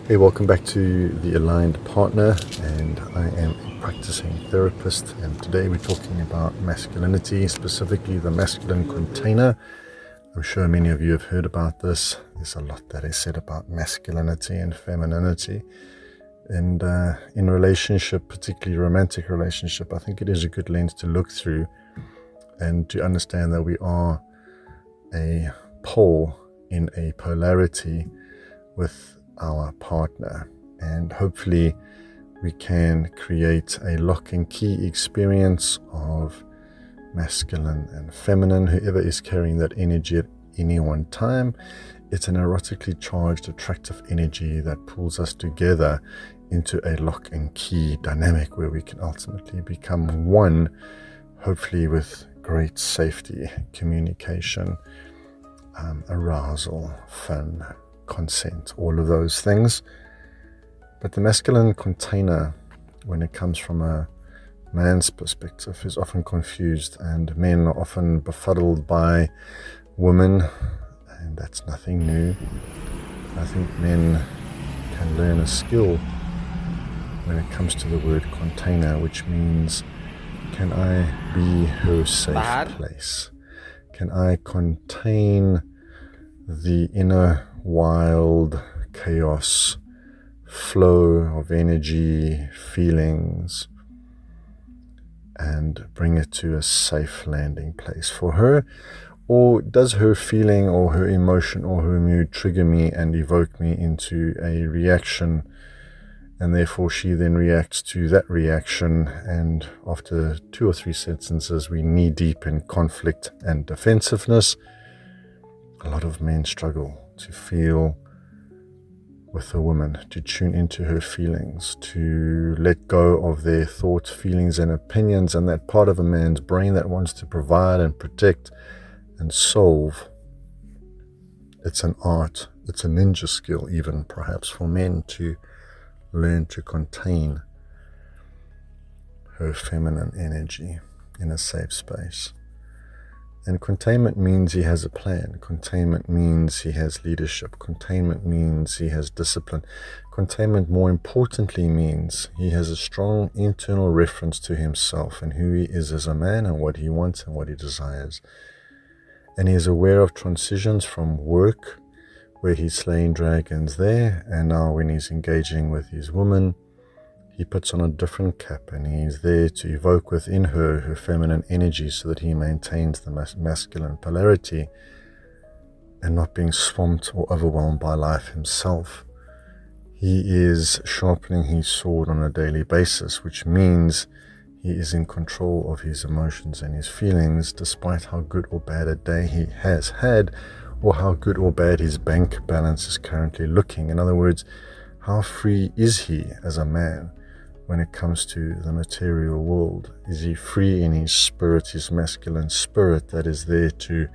Hey, welcome back to The Aligned Partner, and I am a practicing therapist. And today we're talking about masculinity, specifically the masculine container. I'm sure many of you have heard about this. There's a lot that is said about masculinity and femininity. And in relationship, particularly romantic relationship, I think it is a good lens to look through and to understand that we are a pole in a polarity with our partner, and hopefully we can create a lock and key experience of masculine and feminine, whoever is carrying that energy at any one time. It's an erotically charged, attractive energy that pulls us together into a lock and key dynamic where we can ultimately become one, hopefully with great safety, communication, arousal, fun, consent, all of those things. But the masculine container, when it comes from a man's perspective, is often confused, and men are often befuddled by women, and that's nothing new. I think men can learn a skill when it comes to the word container, which means, can I be her safe place? Can I contain the inner wild chaos flow of energy, feelings, and bring it to a safe landing place for her? Or does her feeling or her emotion or her mood trigger me and evoke me into a reaction, and therefore she then reacts to that reaction, and after 2 or 3 sentences we knee deep in conflict and defensiveness? A lot of men struggle to feel with a woman, to tune into her feelings, to let go of their thoughts, feelings, and opinions, and that part of a man's brain that wants to provide and protect and solve. It's an art, it's a ninja skill even, perhaps, for men to learn to contain her feminine energy in a safe space. And containment means he has a plan. Containment means he has leadership. Containment means he has discipline. Containment, more importantly, means he has a strong internal reference to himself and who he is as a man and what he wants and what he desires. And he is aware of transitions from work, where he's slaying dragons there, and now when he's engaging with his woman, he puts on a different cap, and he's there to evoke within her feminine energy so that he maintains the masculine polarity and not being swamped or overwhelmed by life himself. He is sharpening his sword on a daily basis, which means he is in control of his emotions and his feelings, despite how good or bad a day he has had, or how good or bad his bank balance is currently looking. In other words, how free is he as a man when it comes to the material world? Is he free in his spirit, his masculine spirit that is there to,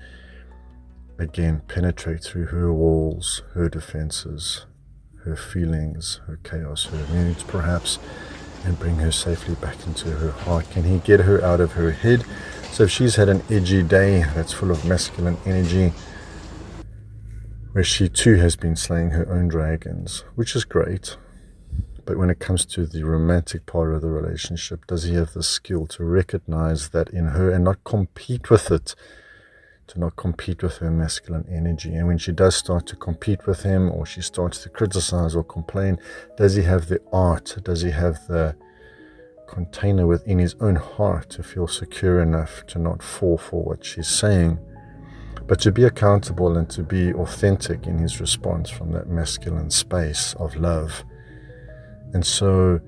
again, penetrate through her walls, her defenses, her feelings, her chaos, her moods perhaps, and bring her safely back into her heart? Can he get her out of her head? So if she's had an edgy day that's full of masculine energy, where she too has been slaying her own dragons, which is great, but when it comes to the romantic part of the relationship, does he have the skill to recognize that in her and not compete with it, to not compete with her masculine energy? And when she does start to compete with him, or she starts to criticize or complain, does he have the art, does he have the container within his own heart to feel secure enough to not fall for what she's saying, but to be accountable and to be authentic in his response from that masculine space of love? And so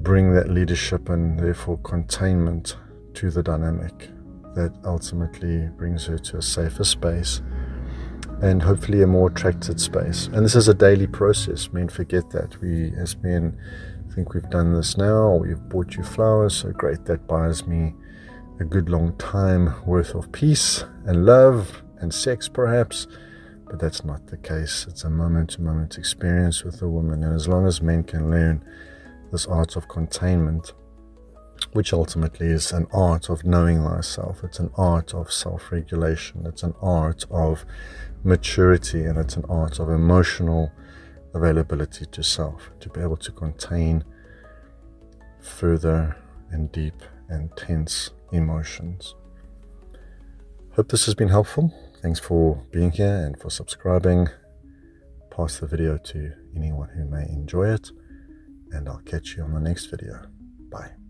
bring that leadership and therefore containment to the dynamic that ultimately brings her to a safer space and hopefully a more attracted space. And this is a daily process. Men forget that. We as men think we've done this now, or we've bought you flowers, so great, that buys me a good long time worth of peace and love and sex perhaps. But that's not the case. It's a moment-to-moment experience with a woman. And as long as men can learn this art of containment, which ultimately is an art of knowing thyself, it's an art of self-regulation, it's an art of maturity, and it's an art of emotional availability to self, to be able to contain further and deep and tense emotions. Hope this has been helpful. Thanks for being here and for subscribing. Pass the video to anyone who may enjoy it, and I'll catch you on the next video. Bye.